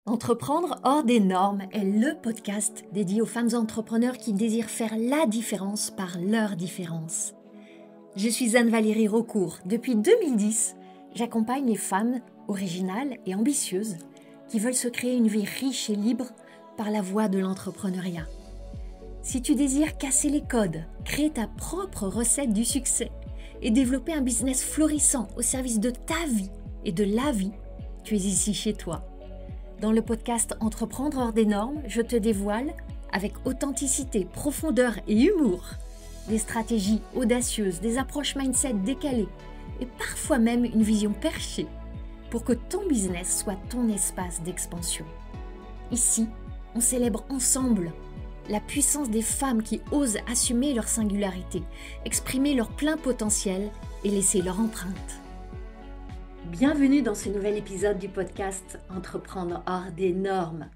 Entreprendre hors des normes est le podcast dédié aux femmes entrepreneurs qui désirent faire la différence par leur différence. Je suis Anne-Valérie Raucourt. Depuis 2010, j'accompagne les femmes originales et ambitieuses qui veulent se créer une vie riche et libre par la voie de l'entrepreneuriat. Si tu désires casser les codes, créer ta propre recette du succès et développer un business florissant au service de ta vie et de la vie, tu es ici chez toi. Dans le podcast Entreprendre hors des normes, je te dévoile, avec authenticité, profondeur et humour, des stratégies audacieuses, des approches mindset décalées et parfois même une vision perchée pour que ton business soit ton espace d'expansion. Ici, on célèbre ensemble la puissance des femmes qui osent assumer leur singularité, exprimer leur plein potentiel et laisser leur empreinte. Bienvenue dans ce nouvel épisode du podcast Entreprendre hors des normes.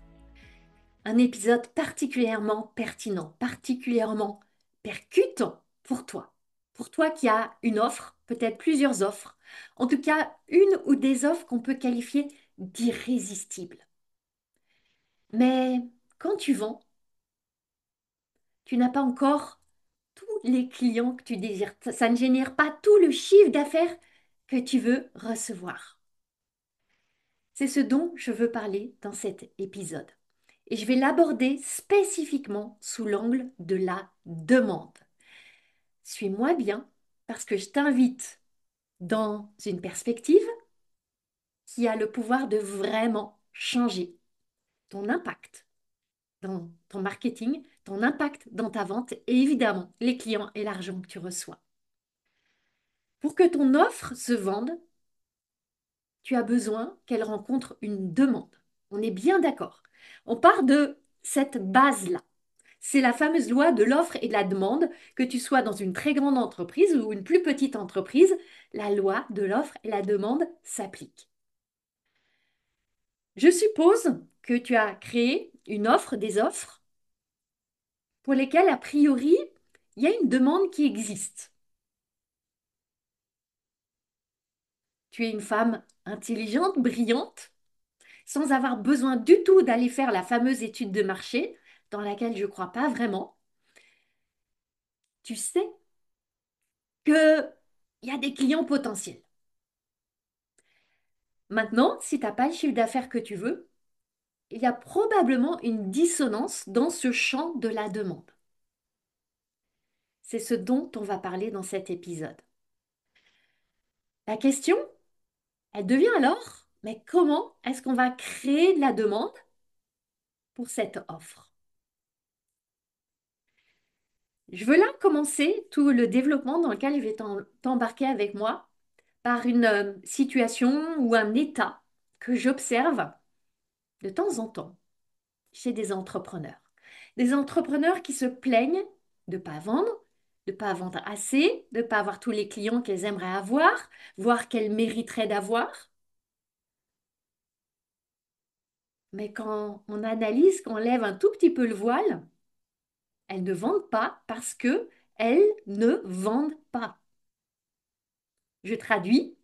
Un épisode particulièrement pertinent, particulièrement percutant pour toi. Pour toi qui as une offre, peut-être plusieurs offres, en tout cas une ou des offres qu'on peut qualifier d'irrésistibles. Mais quand tu vends, tu n'as pas encore tous les clients que tu désires. Ça ne génère pas tout le chiffre d'affaires que tu veux recevoir. C'est ce dont je veux parler dans cet épisode. Et je vais l'aborder spécifiquement sous l'angle de la demande. Suis-moi bien parce que je t'invite dans une perspective qui a le pouvoir de vraiment changer ton impact dans ton marketing, ton impact dans ta vente et évidemment les clients et l'argent que tu reçois. Pour que ton offre se vende, tu as besoin qu'elle rencontre une demande. On est bien d'accord. On part de cette base-là. C'est la fameuse loi de l'offre et de la demande, que tu sois dans une très grande entreprise ou une plus petite entreprise, la loi de l'offre et la demande s'applique. Je suppose que tu as créé une offre, des offres, pour lesquelles, a priori, il y a une demande qui existe. Tu es une femme intelligente, brillante, sans avoir besoin du tout d'aller faire la fameuse étude de marché, dans laquelle je ne crois pas vraiment. Tu sais qu'il y a des clients potentiels. Maintenant, si tu n'as pas le chiffre d'affaires que tu veux, il y a probablement une dissonance dans ce champ de la demande. C'est ce dont on va parler dans cet épisode. La question, elle devient alors, mais comment est-ce qu'on va créer de la demande pour cette offre? Je veux là commencer tout le développement dans lequel je vais t'embarquer avec moi par une situation ou un état que j'observe de temps en temps chez des entrepreneurs. Des entrepreneurs qui se plaignent de ne pas vendre, de ne pas vendre assez, de ne pas avoir tous les clients qu'elles aimeraient avoir, voire qu'elles mériteraient d'avoir. Mais quand on analyse, qu'on lève un tout petit peu le voile, elles ne vendent pas parce que elles ne vendent pas. Je traduis,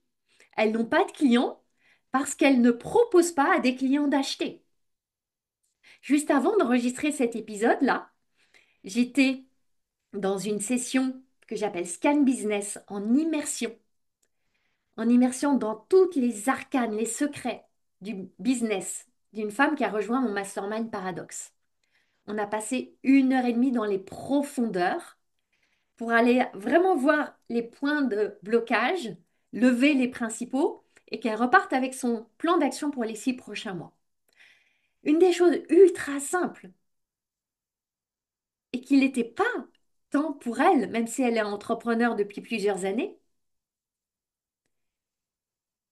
elles n'ont pas de clients parce qu'elles ne proposent pas à des clients d'acheter. Juste avant d'enregistrer cet épisode-là, j'étais dans une session que j'appelle Scan Business en immersion dans toutes les arcanes, les secrets du business d'une femme qui a rejoint mon mastermind Paradoxe. On a passé 1 heure et demie dans les profondeurs pour aller vraiment voir les points de blocage, lever les principaux et qu'elle reparte avec son plan d'action pour les 6 prochains mois. Une des choses ultra simples et qui n'était pas tant pour elle, même si elle est entrepreneur depuis plusieurs années,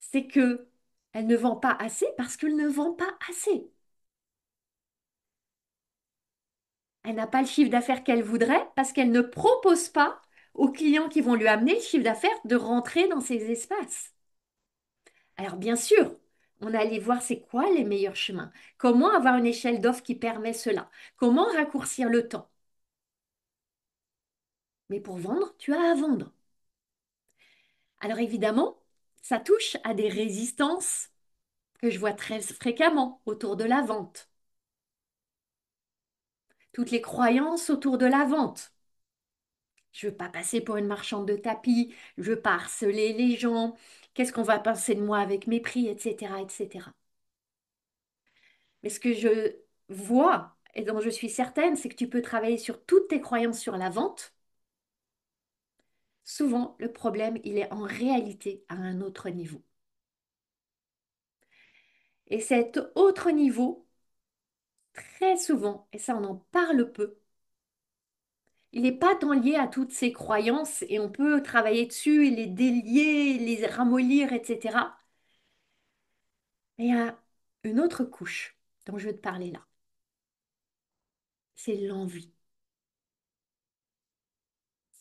c'est que elle ne vend pas assez parce qu'elle ne vend pas assez. Elle n'a pas le chiffre d'affaires qu'elle voudrait parce qu'elle ne propose pas aux clients qui vont lui amener le chiffre d'affaires de rentrer dans ces espaces. Alors bien sûr, on allait voir c'est quoi les meilleurs chemins, comment avoir une échelle d'offres qui permet cela, comment raccourcir le temps. Mais pour vendre, tu as à vendre. Alors évidemment, ça touche à des résistances que je vois très fréquemment autour de la vente, toutes les croyances autour de la vente. Je veux pas passer pour une marchande de tapis, je veux pas harceler les gens, qu'est-ce qu'on va penser de moi avec mes prix, etc., etc. Mais ce que je vois et dont je suis certaine, c'est que tu peux travailler sur toutes tes croyances sur la vente. Souvent, le problème, il est en réalité à un autre niveau. Et cet autre niveau, très souvent, et ça on en parle peu, il n'est pas tant lié à toutes ces croyances et on peut travailler dessus et les délier, les ramollir, etc. Mais il y a une autre couche dont je veux te parler là. C'est l'envie.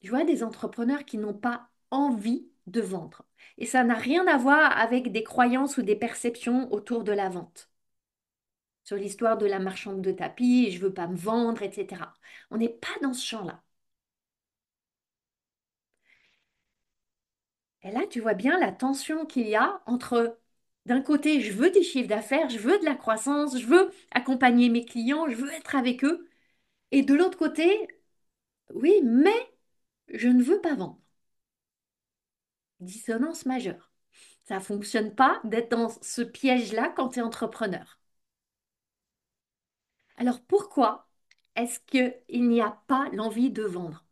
Je vois des entrepreneurs qui n'ont pas envie de vendre. Et ça n'a rien à voir avec des croyances ou des perceptions autour de la vente. Sur l'histoire de la marchande de tapis, je veux pas me vendre, etc. On n'est pas dans ce champ-là. Et là, tu vois bien la tension qu'il y a entre, d'un côté, je veux des chiffres d'affaires, je veux de la croissance, je veux accompagner mes clients, je veux être avec eux. Et de l'autre côté, oui, mais je ne veux pas vendre. Dissonance majeure. Ça ne fonctionne pas d'être dans ce piège-là quand tu es entrepreneur. Alors pourquoi est-ce qu'il n'y a pas l'envie de vendre?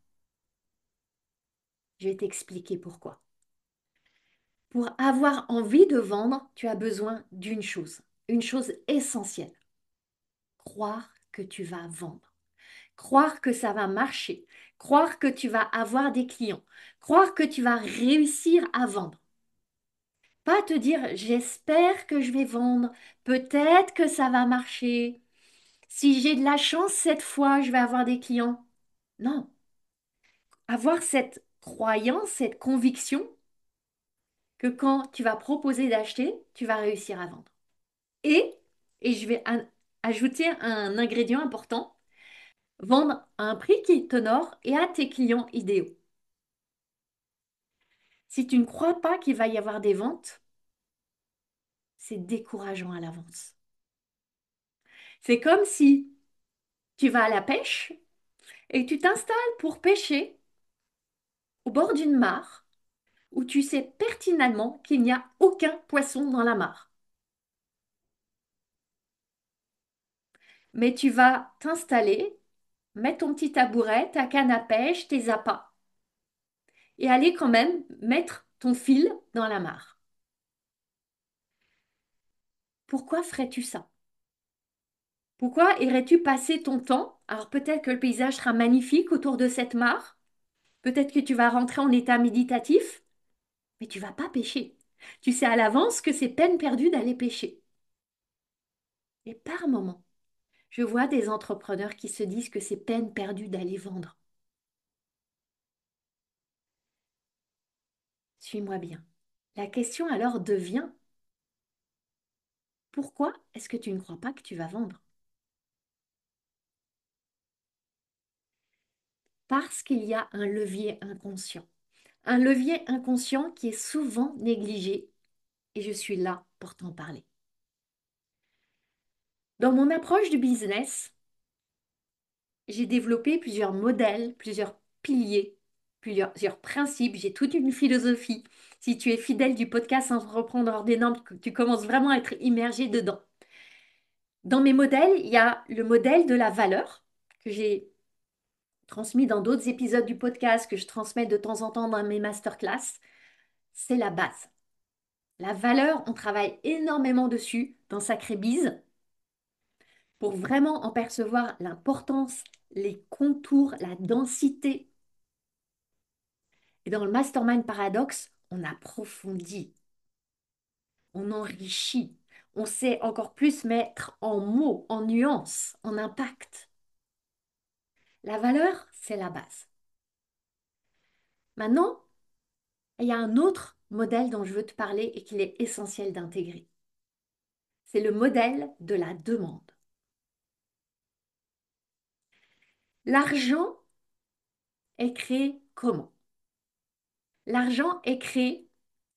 Je vais t'expliquer pourquoi. Pour avoir envie de vendre, tu as besoin une chose essentielle. Croire que tu vas vendre, croire que ça va marcher, croire que tu vas avoir des clients, croire que tu vas réussir à vendre. Pas te dire j'espère que je vais vendre, peut-être que ça va marcher. Si j'ai de la chance cette fois, je vais avoir des clients. Non, avoir cette croyance, cette conviction que quand tu vas proposer d'acheter, tu vas réussir à vendre. Et, et je vais ajouter un ingrédient important, vendre à un prix qui t'honore et à tes clients idéaux. Si tu ne crois pas qu'il va y avoir des ventes, c'est décourageant à l'avance. C'est comme si tu vas à la pêche et tu t'installes pour pêcher au bord d'une mare où tu sais pertinemment qu'il n'y a aucun poisson dans la mare. Mais tu vas t'installer, mettre ton petit tabouret, ta canne à pêche, tes appâts et aller quand même mettre ton fil dans la mare. Pourquoi ferais-tu ça? Pourquoi irais-tu passer ton temps? Alors peut-être que le paysage sera magnifique autour de cette mare, peut-être que tu vas rentrer en état méditatif, mais tu vas pas pêcher. Tu sais à l'avance que c'est peine perdue d'aller pêcher. Et par moment, je vois des entrepreneurs qui se disent que c'est peine perdue d'aller vendre. Suis-moi bien. La question alors devient, pourquoi est-ce que tu ne crois pas que tu vas vendre? Parce qu'il y a un levier inconscient. Un levier inconscient qui est souvent négligé et je suis là pour t'en parler. Dans mon approche du business, j'ai développé plusieurs modèles, plusieurs piliers, plusieurs principes, j'ai toute une philosophie. Si tu es fidèle du podcast Entreprendre des normes, tu commences vraiment à être immergé dedans. Dans mes modèles, il y a le modèle de la valeur que j'ai transmis dans d'autres épisodes du podcast, que je transmets de temps en temps dans mes masterclass. C'est la base. La valeur, on travaille énormément dessus dans Sacré Bise pour vraiment en percevoir l'importance, les contours, la densité. Et dans le Mastermind Paradoxe, on approfondit, on enrichit, on sait encore plus mettre en mots, en nuances, en impact. La valeur, c'est la base. Maintenant, il y a un autre modèle dont je veux te parler et qu'il est essentiel d'intégrer. C'est le modèle de la demande. L'argent est créé comment? L'argent est créé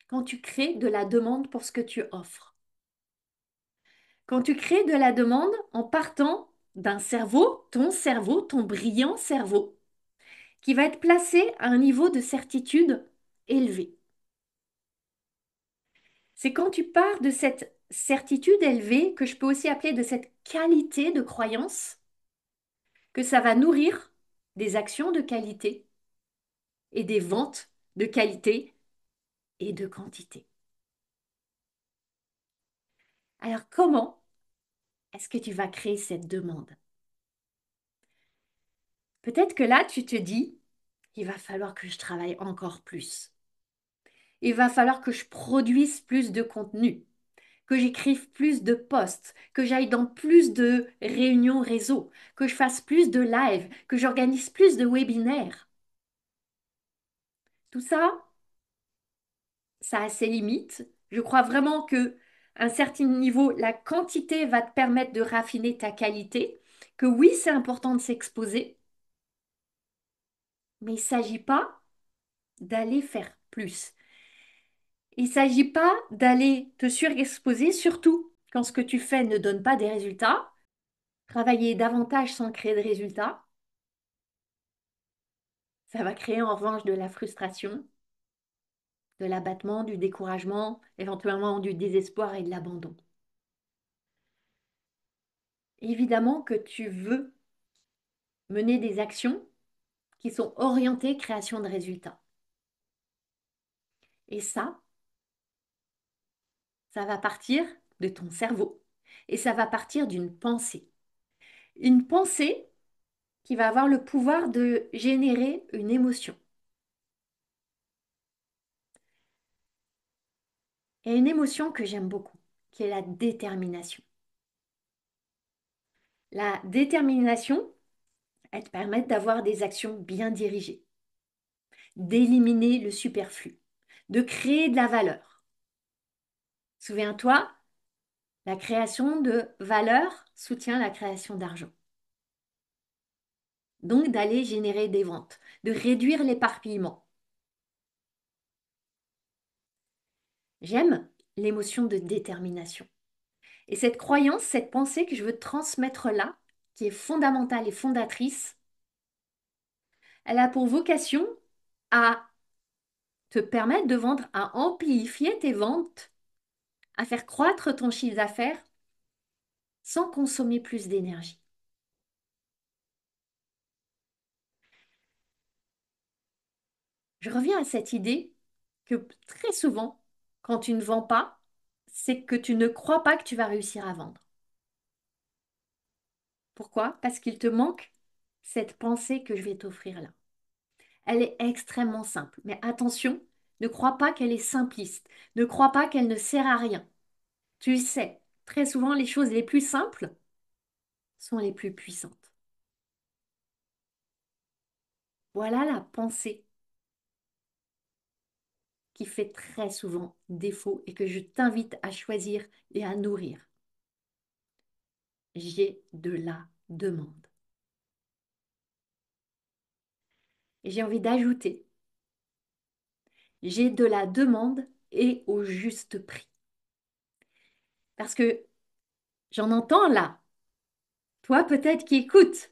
quand tu crées de la demande pour ce que tu offres. Quand tu crées de la demande en partant d'un cerveau, ton brillant cerveau, qui va être placé à un niveau de certitude élevé. C'est quand tu pars de cette certitude élevée, que je peux aussi appeler de cette qualité de croyance, que ça va nourrir des actions de qualité et des ventes de qualité et de quantité. Alors comment est-ce que tu vas créer cette demande? Peut-être que là, tu te dis, il va falloir que je travaille encore plus. Il va falloir que je produise plus de contenu, que j'écrive plus de posts, que j'aille dans plus de réunions réseau, que je fasse plus de lives, que j'organise plus de webinaires. Tout ça, ça a ses limites. Je crois vraiment que à un certain niveau, la quantité va te permettre de raffiner ta qualité, que oui, c'est important de s'exposer, mais il ne s'agit pas d'aller faire plus. Il ne s'agit pas d'aller te surexposer, surtout quand ce que tu fais ne donne pas des résultats. Travailler davantage sans créer de résultats, ça va créer en revanche de la frustration, de l'abattement, du découragement, éventuellement du désespoir et de l'abandon. Évidemment que tu veux mener des actions qui sont orientées création de résultats. Et ça va partir de ton cerveau. Et ça va partir d'une pensée. Une pensée qui va avoir le pouvoir de générer une émotion. Et une émotion que j'aime beaucoup, qui est la détermination. La détermination, elle te permet d'avoir des actions bien dirigées, d'éliminer le superflu, de créer de la valeur. Souviens-toi, la création de valeur soutient la création d'argent. Donc d'aller générer des ventes, de réduire l'éparpillement. J'aime l'émotion de détermination. Et cette croyance, cette pensée que je veux te transmettre là, qui est fondamentale et fondatrice, elle a pour vocation à te permettre de vendre, à amplifier tes ventes, à faire croître ton chiffre d'affaires sans consommer plus d'énergie. Je reviens à cette idée que très souvent, quand tu ne vends pas, c'est que tu ne crois pas que tu vas réussir à vendre. Pourquoi? Parce qu'il te manque cette pensée que je vais t'offrir là. Elle est extrêmement simple, mais attention, ne crois pas qu'elle est simpliste, ne crois pas qu'elle ne sert à rien. Tu sais, très souvent, les choses les plus simples sont les plus puissantes. Voilà la pensée qui fait très souvent défaut et que je t'invite à choisir et à nourrir. J'ai de la demande. Et j'ai envie d'ajouter, j'ai de la demande et au juste prix. Parce que j'en entends là, toi peut-être qui écoutes,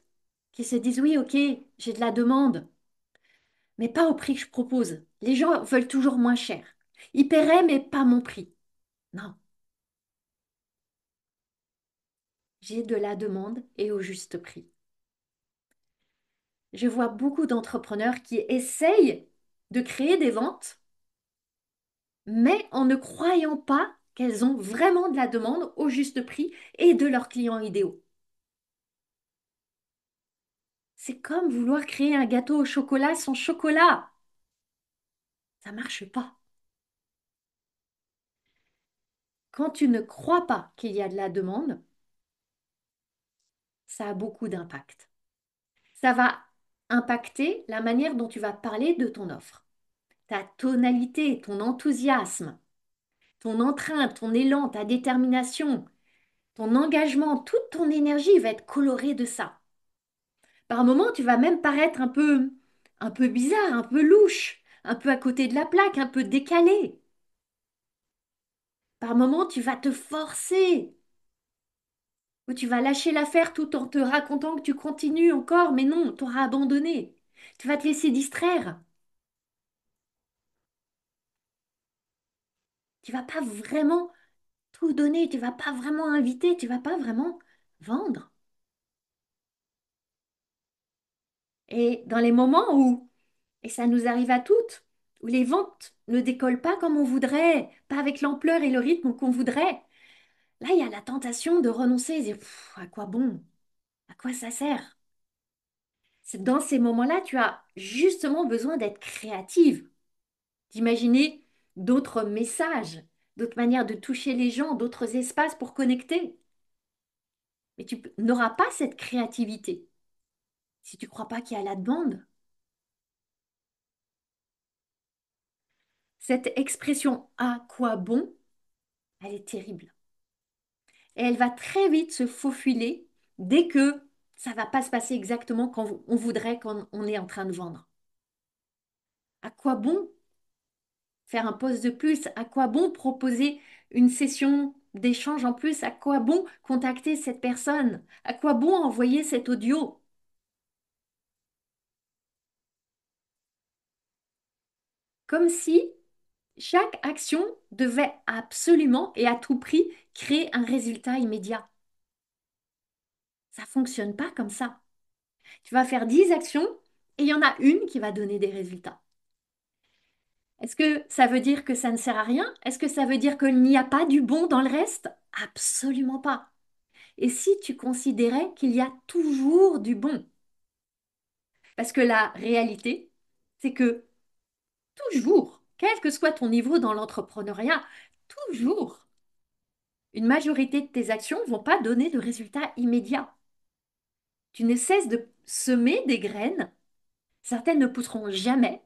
qui se disent oui, ok, j'ai de la demande, mais pas au prix que je propose. Les gens veulent toujours moins cher. Ils paieraient, mais pas mon prix. Non, j'ai de la demande et au juste prix. Je vois beaucoup d'entrepreneurs qui essayent de créer des ventes, mais en ne croyant pas qu'elles ont vraiment de la demande au juste prix et de leurs clients idéaux. C'est comme vouloir créer un gâteau au chocolat sans chocolat. Ça marche pas. Quand tu ne crois pas qu'il y a de la demande, ça a beaucoup d'impact. Ça va impacter la manière dont tu vas parler de ton offre, ta tonalité, ton enthousiasme, ton entrain, ton élan, ta détermination, ton engagement, toute ton énergie va être colorée de ça. Par moments, tu vas même paraître un peu bizarre, un peu louche, un peu à côté de la plaque, un peu décalé. Par moments, tu vas te forcer. Ou tu vas lâcher l'affaire tout en te racontant que tu continues encore, mais non, tu auras abandonné. Tu vas te laisser distraire. Tu vas pas vraiment tout donner, tu vas pas vraiment inviter, tu vas pas vraiment vendre. Et dans les moments où, et ça nous arrive à toutes, où les ventes ne décollent pas comme on voudrait, pas avec l'ampleur et le rythme qu'on voudrait, là, il y a la tentation de renoncer et dire, pff, à quoi bon? À quoi ça sert? C'est dans ces moments-là, tu as justement besoin d'être créative, d'imaginer d'autres messages, d'autres manières de toucher les gens, d'autres espaces pour connecter. Mais n'auras pas cette créativité si tu ne crois pas qu'il y a la demande. Cette expression à quoi bon, elle est terrible. Et elle va très vite se faufiler dès que ça va pas se passer exactement quand on voudrait quand on est en train de vendre. À quoi bon faire un poste de plus? À quoi bon proposer une session d'échange en plus? À quoi bon contacter cette personne? À quoi bon envoyer cet audio? Comme si chaque action devait absolument et à tout prix créer un résultat immédiat. Ça fonctionne pas comme ça. Tu vas faire 10 actions et il y en a une qui va donner des résultats. Est-ce que ça veut dire que ça ne sert à rien? Est-ce que ça veut dire qu'il n'y a pas du bon dans le reste? Absolument pas. Et si tu considérais qu'il y a toujours du bon? Parce que la réalité, c'est que toujours, quel que soit ton niveau dans l'entrepreneuriat, toujours, une majorité de tes actions ne vont pas donner de résultats immédiats. Tu ne cesses de semer des graines, certaines ne pousseront jamais,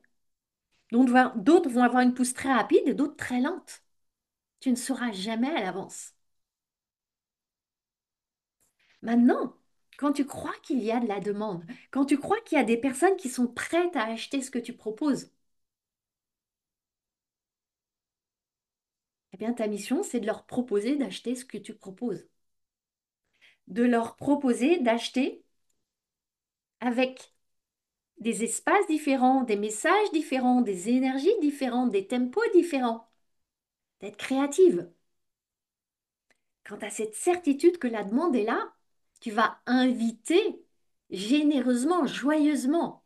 d'autres vont avoir une pousse très rapide et d'autres très lente. Tu ne sauras jamais à l'avance. Maintenant, quand tu crois qu'il y a de la demande, quand tu crois qu'il y a des personnes qui sont prêtes à acheter ce que tu proposes, eh bien ta mission, c'est de leur proposer d'acheter ce que tu proposes. De leur proposer d'acheter avec des espaces différents, des messages différents, des énergies différentes, des tempos différents, d'être créative. Quand tu as cette certitude que la demande est là, tu vas inviter généreusement, joyeusement.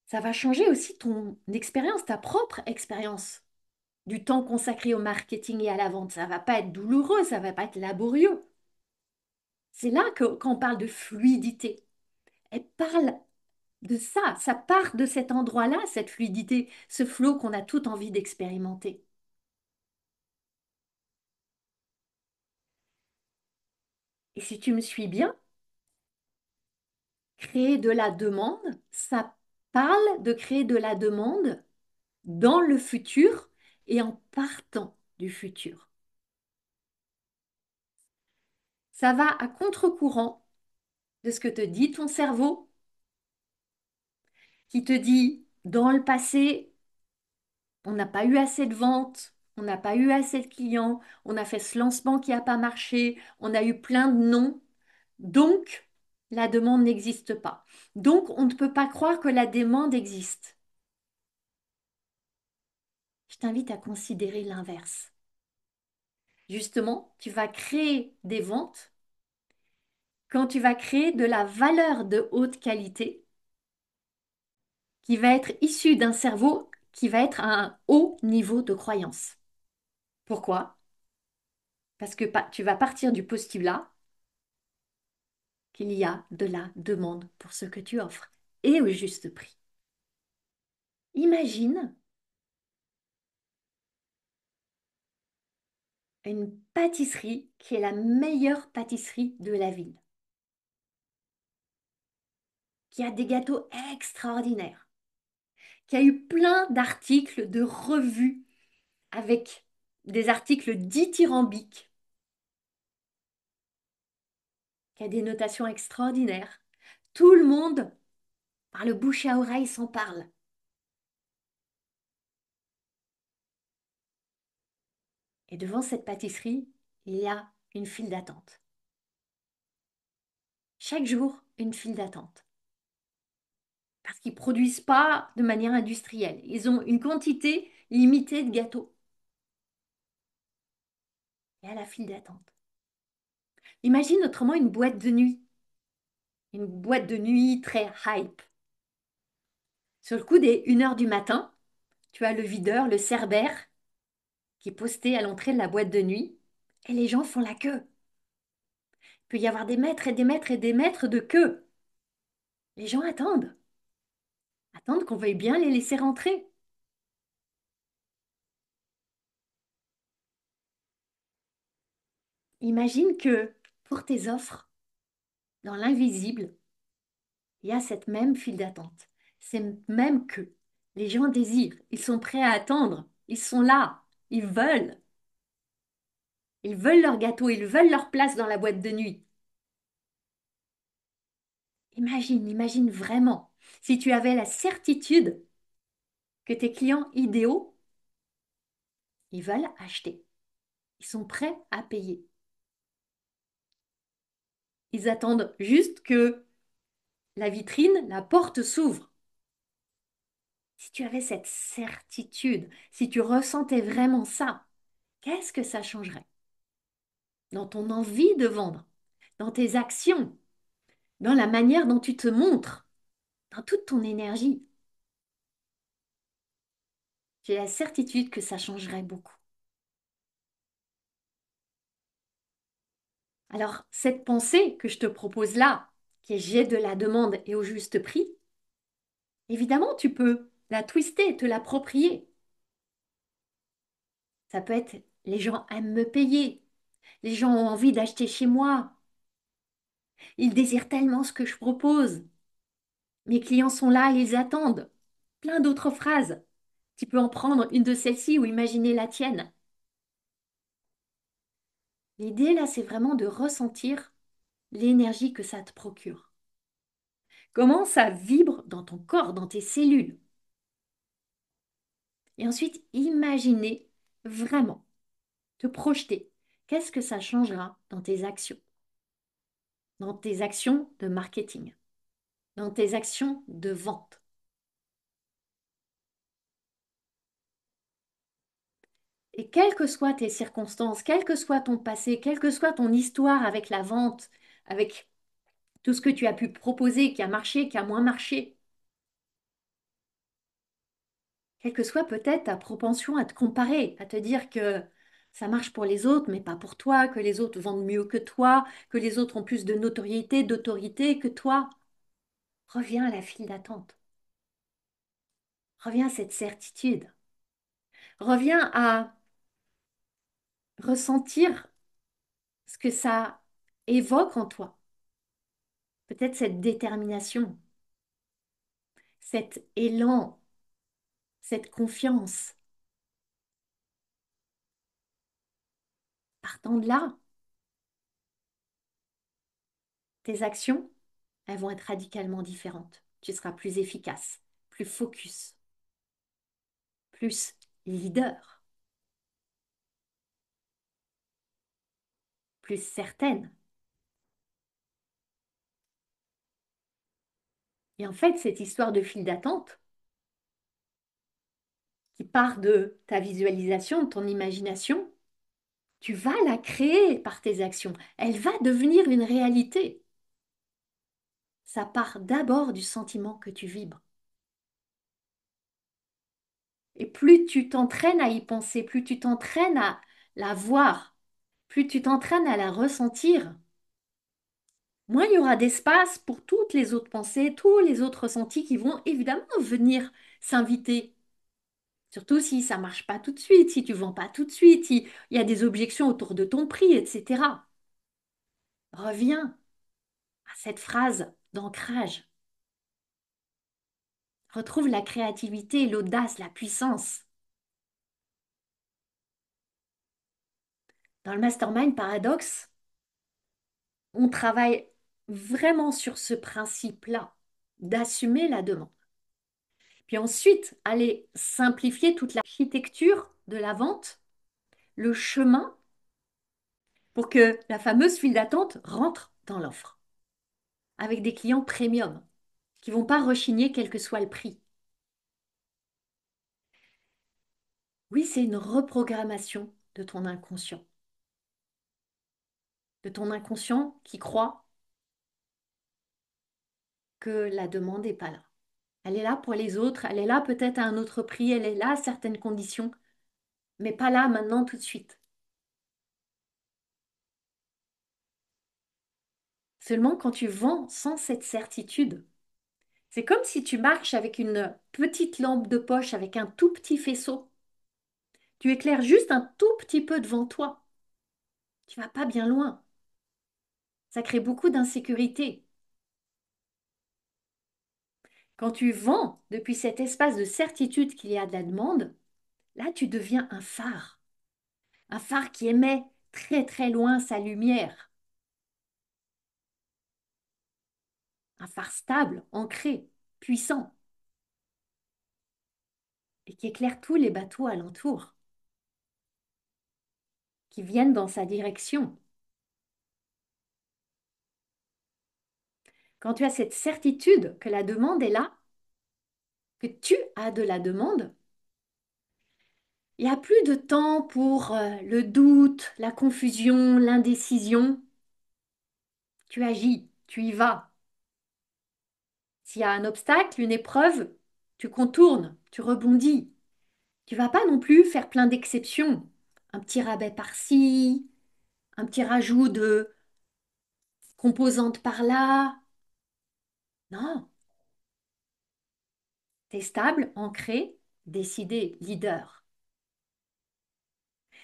Ça va changer aussi ton expérience, ta propre expérience du temps consacré au marketing et à la vente. Ça va pas être douloureux, ça va pas être laborieux. C'est là que quand on parle de fluidité, elle parle de ça, ça part de cet endroit-là, cette fluidité, ce flot qu'on a tout envie d'expérimenter. Et si tu me suis bien, créer de la demande, ça parle de créer de la demande dans le futur et en partant du futur. Ça va à contre-courant de ce que te dit ton cerveau, qui te dit dans le passé, on n'a pas eu assez de ventes, on n'a pas eu assez de clients, on a fait ce lancement qui n'a pas marché, on a eu plein de non. Donc, la demande n'existe pas. Donc, on ne peut pas croire que la demande existe. Je t'invite à considérer l'inverse. Justement, tu vas créer des ventes quand tu vas créer de la valeur de haute qualité qui va être issue d'un cerveau qui va être à un haut niveau de croyance. Pourquoi? Parce que tu vas partir du postulat qu'il y a de la demande pour ce que tu offres et au juste prix. Imagine une pâtisserie qui est la meilleure pâtisserie de la ville, qui a des gâteaux extraordinaires, qui a eu plein d'articles de revues avec des articles dithyrambiques, qui a des notations extraordinaires. Tout le monde, par le bouche à oreille, s'en parle. Et devant cette pâtisserie, il y a une file d'attente. Chaque jour, une file d'attente. Parce qu'ils ne produisent pas de manière industrielle. Ils ont une quantité limitée de gâteaux. Et à la file d'attente. Imagine autrement une boîte de nuit. Une boîte de nuit très hype. Sur le coup des 1 heure du matin, tu as le videur, le cerbère, qui est posté à l'entrée de la boîte de nuit. Et les gens font la queue. Il peut y avoir des mètres et des mètres et des mètres de queue. Les gens attendent. Attendent qu'on veuille bien les laisser rentrer. Imagine que pour tes offres, dans l'invisible, il y a cette même file d'attente. C'est même que les gens désirent, ils sont prêts à attendre, ils sont là, ils veulent. Ils veulent leur gâteau, ils veulent leur place dans la boîte de nuit. Imagine vraiment si tu avais la certitude que tes clients idéaux, ils veulent acheter. Ils sont prêts à payer. Ils attendent juste que la vitrine, la porte s'ouvre. Si tu avais cette certitude, si tu ressentais vraiment ça, qu'est-ce que ça changerait dans ton envie de vendre, dans tes actions, dans la manière dont tu te montres, dans toute ton énergie? J'ai la certitude que ça changerait beaucoup. Alors, cette pensée que je te propose là, qui est j'ai de la demande et au juste prix, évidemment, tu peux la twister, te l'approprier. Ça peut être les gens aiment me payer, les gens ont envie d'acheter chez moi, ils désirent tellement ce que je propose. Mes clients sont là, ils attendent. Plein d'autres phrases. Tu peux en prendre une de celles-ci ou imaginer la tienne. L'idée là, c'est vraiment de ressentir l'énergie que ça te procure. Comment ça vibre dans ton corps, dans tes cellules. Et ensuite, imaginer vraiment, te projeter. Qu'est-ce que ça changera dans tes actions de marketing, dans tes actions de vente? Et quelles que soient tes circonstances, quel que soit ton passé, quelle que soit ton histoire avec la vente, avec tout ce que tu as pu proposer, qui a marché, qui a moins marché, quelle que soit peut-être ta propension à te comparer, à te dire que ça marche pour les autres, mais pas pour toi, que les autres vendent mieux que toi, que les autres ont plus de notoriété, d'autorité que toi. Reviens à la file d'attente. Reviens à cette certitude. Reviens à ressentir ce que ça évoque en toi. Peut-être cette détermination, cet élan, cette confiance. Partant de là, tes actions, elles vont être radicalement différentes. Tu seras plus efficace, plus focus, plus leader, plus certaine. Et en fait, cette histoire de file d'attente, qui part de ta visualisation, de ton imagination, tu vas la créer par tes actions. Elle va devenir une réalité. Ça part d'abord du sentiment que tu vibres. Et plus tu t'entraînes à y penser, plus tu t'entraînes à la voir, plus tu t'entraînes à la ressentir, moins il y aura d'espace pour toutes les autres pensées, tous les autres ressentis qui vont évidemment venir s'inviter. Surtout si ça marche pas tout de suite, si tu vends pas tout de suite, si il y a des objections autour de ton prix, etc. Reviens à cette phrase d'ancrage. Retrouve la créativité, l'audace, la puissance. Dans le Mastermind Paradoxe, on travaille vraiment sur ce principe-là, d'assumer la demande. Puis ensuite, aller simplifier toute l'architecture de la vente, le chemin pour que la fameuse file d'attente rentre dans l'offre, avec des clients premium qui vont pas rechigner quel que soit le prix. Oui, c'est une reprogrammation de ton inconscient qui croit que la demande n'est pas là. Elle est là pour les autres, elle est là peut-être à un autre prix, elle est là à certaines conditions, mais pas là maintenant tout de suite. Seulement quand tu vends sans cette certitude, c'est comme si tu marches avec une petite lampe de poche, avec un tout petit faisceau. Tu éclaires juste un tout petit peu devant toi. Tu vas pas bien loin. Ça crée beaucoup d'insécurité. Quand tu vends depuis cet espace de certitude qu'il y a de la demande, là tu deviens un phare qui émet très très loin sa lumière, un phare stable, ancré, puissant, et qui éclaire tous les bateaux alentours, qui viennent dans sa direction. Quand tu as cette certitude que la demande est là, que tu as de la demande, il n'y a plus de temps pour le doute, la confusion, l'indécision. Tu agis, tu y vas. S'il y a un obstacle, une épreuve, tu contournes, tu rebondis. Tu vas pas non plus faire plein d'exceptions. Un petit rabais par-ci, un petit rajout de composantes par-là. Non, tu es stable, ancré, décidé, leader.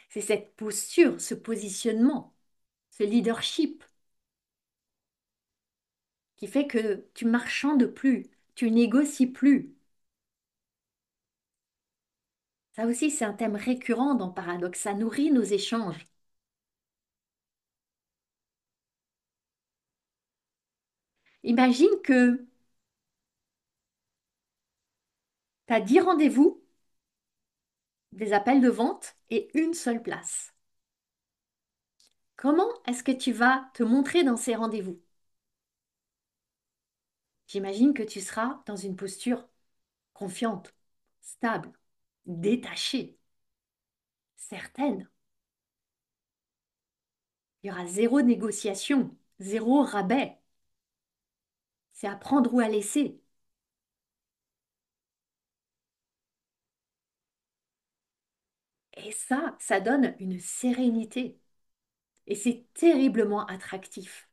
C'est cette posture, ce positionnement, ce leadership qui fait que tu marchandes plus, tu négocies plus. Ça aussi, c'est un thème récurrent dans Paradoxe. Ça nourrit nos échanges. Imagine que tu as 10 rendez-vous, des appels de vente et une seule place. Comment est-ce que tu vas te montrer dans ces rendez-vous? J'imagine que tu seras dans une posture confiante, stable, détachée, certaine. Il y aura zéro négociation, zéro rabais. C'est à prendre ou à laisser. Et ça donne une sérénité. Et c'est terriblement attractif.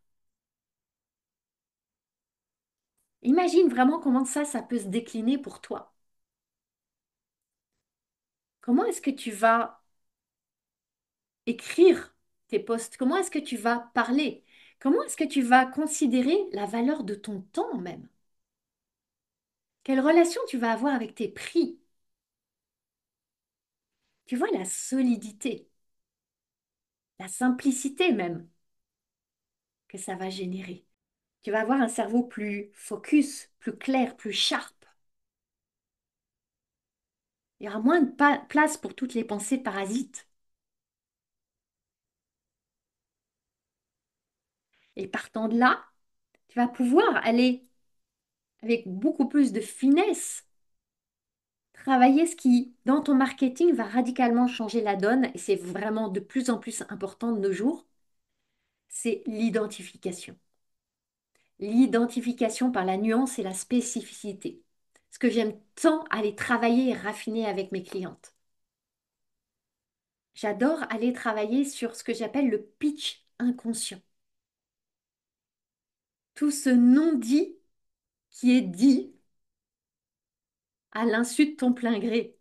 Imagine vraiment comment ça peut se décliner pour toi. Comment est-ce que tu vas écrire tes posts? Comment est-ce que tu vas parler? Comment est-ce que tu vas considérer la valeur de ton temps même? Quelle relation tu vas avoir avec tes prix? Tu vois la solidité, la simplicité même que ça va générer. Tu vas avoir un cerveau plus focus, plus clair, plus sharp. Il y aura moins de place pour toutes les pensées parasites. Et partant de là, tu vas pouvoir aller avec beaucoup plus de finesse, travailler ce qui, dans ton marketing, va radicalement changer la donne, et c'est vraiment de plus en plus important de nos jours, c'est l'identification. L'identification par la nuance et la spécificité. Ce que j'aime tant aller travailler et raffiner avec mes clientes. J'adore aller travailler sur ce que j'appelle le pitch inconscient. Tout ce non-dit qui est dit à l'insu de ton plein gré,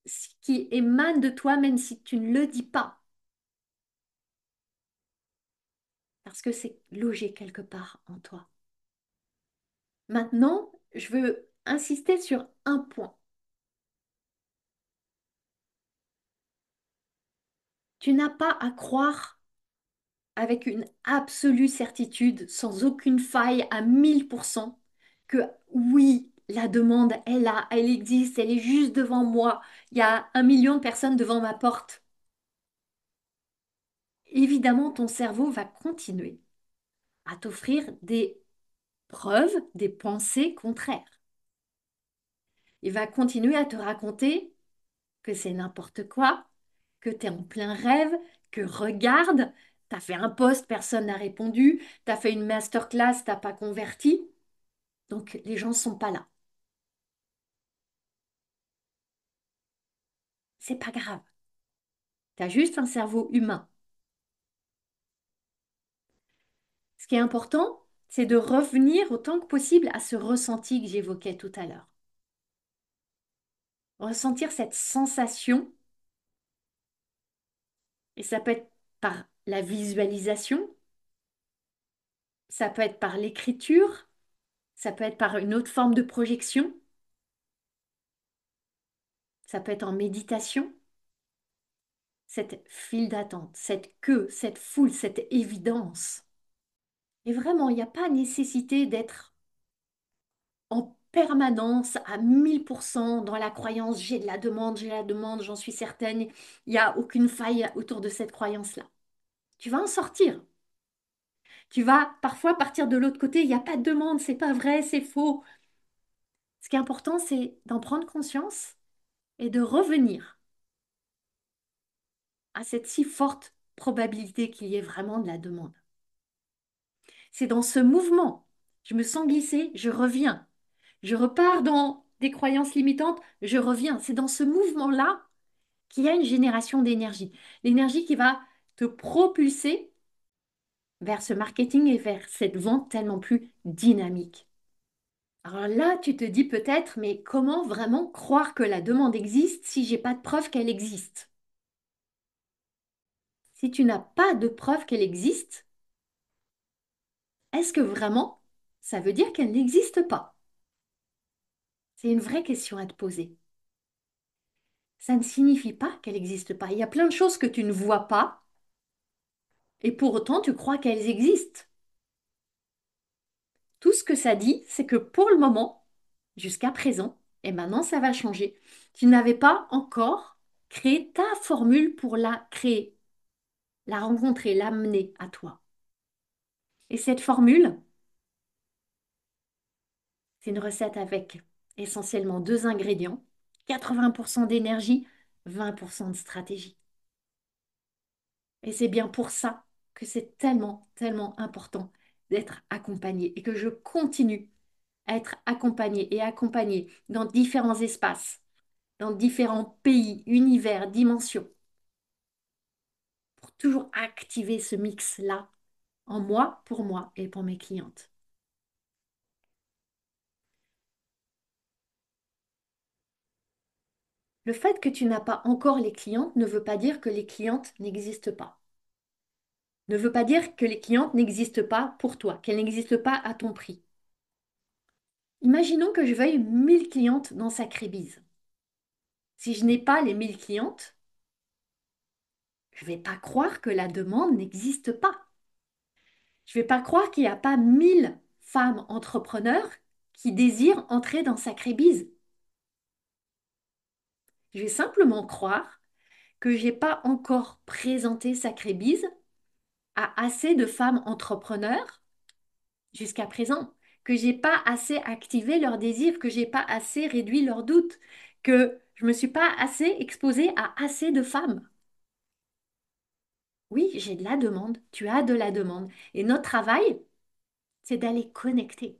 ce qui émane de toi même si tu ne le dis pas, parce que c'est logé quelque part en toi. Maintenant, je veux insister sur un point. Tu n'as pas à croire avec une absolue certitude, sans aucune faille à 1000%, que oui, la demande est là, elle existe, elle est juste devant moi. Il y a 1 million de personnes devant ma porte. évidemment, ton cerveau va continuer à t'offrir des preuves, des pensées contraires. Il va continuer à te raconter que c'est n'importe quoi, que tu es en plein rêve, que regarde, tu as fait un post, personne n'a répondu, tu as fait une masterclass, t'as pas converti, donc les gens ne sont pas là. C'est pas grave, tu as juste un cerveau humain. Ce qui est important, c'est de revenir autant que possible à ce ressenti que j'évoquais tout à l'heure. Ressentir cette sensation, et ça peut être par la visualisation, ça peut être par l'écriture, ça peut être par une autre forme de projection, ça peut être en méditation, cette file d'attente, cette queue, cette foule, cette évidence. Et vraiment, il n'y a pas nécessité d'être en permanence à 1000% dans la croyance j'ai la demande, j'en suis certaine, il n'y a aucune faille autour de cette croyance-là. Tu vas en sortir. Tu vas parfois partir de l'autre côté, il n'y a pas de demande, c'est pas vrai, c'est faux. Ce qui est important, c'est d'en prendre conscience et de revenir à cette si forte probabilité qu'il y ait vraiment de la demande. C'est dans ce mouvement, je me sens glisser, je reviens. Je repars dans des croyances limitantes, je reviens. C'est dans ce mouvement-là qu'il y a une génération d'énergie. L'énergie qui va te propulser vers ce marketing et vers cette vente tellement plus dynamique. Alors là, tu te dis peut-être, mais comment vraiment croire que la demande existe si j'ai pas de preuve qu'elle existe? Si tu n'as pas de preuve qu'elle existe, est-ce que vraiment ça veut dire qu'elle n'existe pas? C'est une vraie question à te poser. Ça ne signifie pas qu'elle n'existe pas. Il y a plein de choses que tu ne vois pas et pour autant tu crois qu'elles existent. Tout ce que ça dit, c'est que pour le moment, jusqu'à présent, et maintenant ça va changer, tu n'avais pas encore créé ta formule pour la créer, la rencontrer, l'amener à toi. Et cette formule, c'est une recette avec essentiellement deux ingrédients, 80% d'énergie, 20% de stratégie. Et c'est bien pour ça que c'est tellement, tellement important d'être accompagné et que je continue à être accompagnée et accompagnée dans différents espaces, dans différents pays, univers, dimensions, pour toujours activer ce mix-là en moi et pour mes clientes. Le fait que tu n'as pas encore les clientes ne veut pas dire que les clientes n'existent pas. Ne veut pas dire que les clientes n'existent pas pour toi, qu'elles n'existent pas à ton prix. Imaginons que je veuille 1000 clientes dans Sacrébise. Si je n'ai pas les 1000 clientes, je ne vais pas croire que la demande n'existe pas. Je ne vais pas croire qu'il n'y a pas 1000 femmes entrepreneurs qui désirent entrer dans Sacrébise. Je vais simplement croire que je n'ai pas encore présenté Sacrébise à assez de femmes entrepreneurs jusqu'à présent, que j'ai pas assez activé leur désir, que j'ai pas assez réduit leurs doutes, que je me suis pas assez exposée à assez de femmes. Oui, j'ai de la demande, tu as de la demande. Et notre travail, c'est d'aller connecter.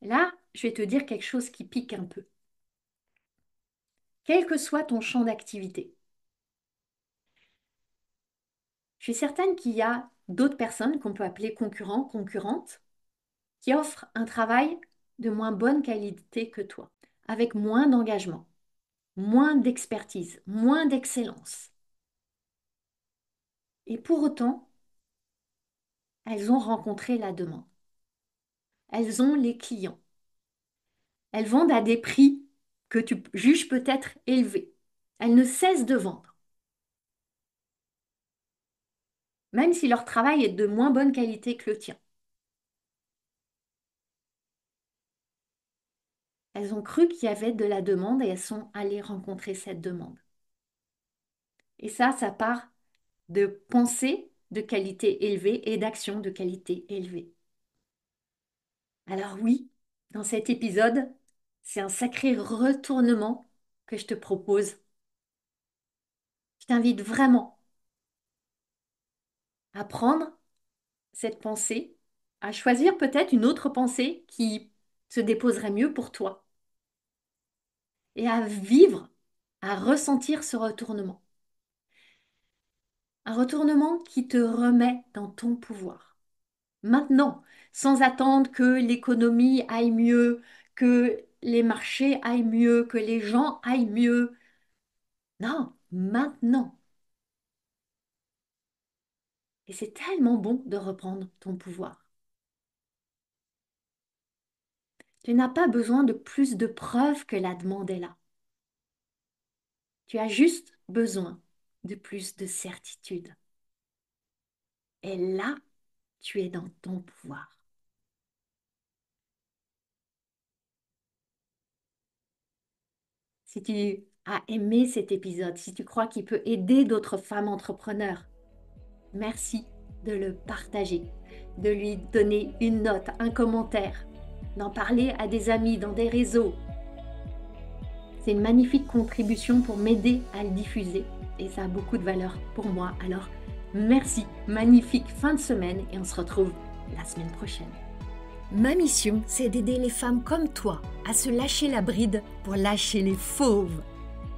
Là, je vais te dire quelque chose qui pique un peu. Quel que soit ton champ d'activité, je suis certaine qu'il y a d'autres personnes qu'on peut appeler concurrents, concurrentes, qui offrent un travail de moins bonne qualité que toi, avec moins d'engagement, moins d'expertise, moins d'excellence. Et pour autant, elles ont rencontré la demande. Elles ont les clients. Elles vendent à des prix que tu juges peut-être élevés. Elles ne cessent de vendre. Même si leur travail est de moins bonne qualité que le tien. Elles ont cru qu'il y avait de la demande et elles sont allées rencontrer cette demande. Et ça part de pensée de qualité élevée et d'action de qualité élevée. Alors oui, dans cet épisode, c'est un sacré retournement que je te propose. Je t'invite vraiment à prendre cette pensée, à choisir peut-être une autre pensée qui se déposerait mieux pour toi et à vivre, à ressentir ce retournement. Un retournement qui te remet dans ton pouvoir. Maintenant, sans attendre que l'économie aille mieux, que les marchés aillent mieux, que les gens aillent mieux. Non, maintenant. Et c'est tellement bon de reprendre ton pouvoir. Tu n'as pas besoin de plus de preuves que la demande est là. Tu as juste besoin de plus de certitude. Et là, tu es dans ton pouvoir. Si tu as aimé cet épisode, si tu crois qu'il peut aider d'autres femmes entrepreneurs, merci de le partager, de lui donner une note, un commentaire, d'en parler à des amis dans des réseaux. C'est une magnifique contribution pour m'aider à le diffuser et ça a beaucoup de valeur pour moi. Alors, merci, magnifique fin de semaine et on se retrouve la semaine prochaine. Ma mission, c'est d'aider les femmes comme toi à se lâcher la bride pour lâcher les fauves.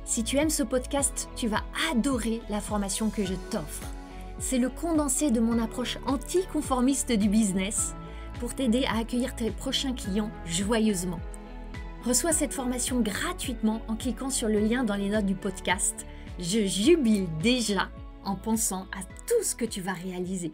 Si tu aimes ce podcast, tu vas adorer la formation que je t'offre. C'est le condensé de mon approche anticonformiste du business pour t'aider à accueillir tes prochains clients joyeusement. Reçois cette formation gratuitement en cliquant sur le lien dans les notes du podcast. Je jubile déjà en pensant à tout ce que tu vas réaliser.